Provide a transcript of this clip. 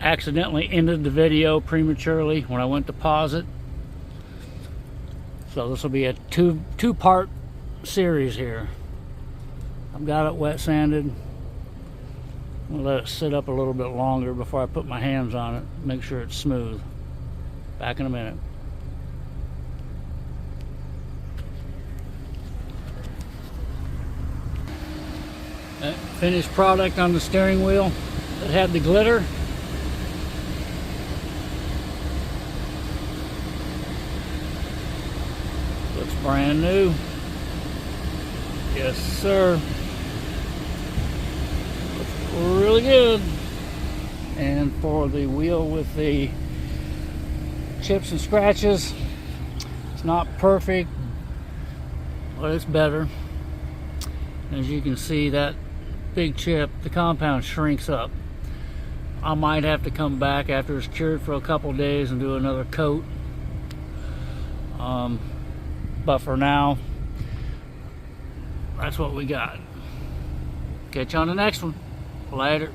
accidentally ended the video prematurely when I went to pause it. So this will be a two-part series here. I've got it wet sanded. I'm gonna let it sit up a little bit longer before I put my hands on it. Make sure it's smooth. Back in a minute. That finished product on the steering wheel that had the glitter. Looks brand new. Yes, sir. Looks really good. And for the wheel with the chips and scratches, it's not perfect, but it's better. As you can see, that big chip, the compound shrinks up. I might have to come back after it's cured for a couple days and do another coat. But for now, that's what we got. Catch you on the next one. Later.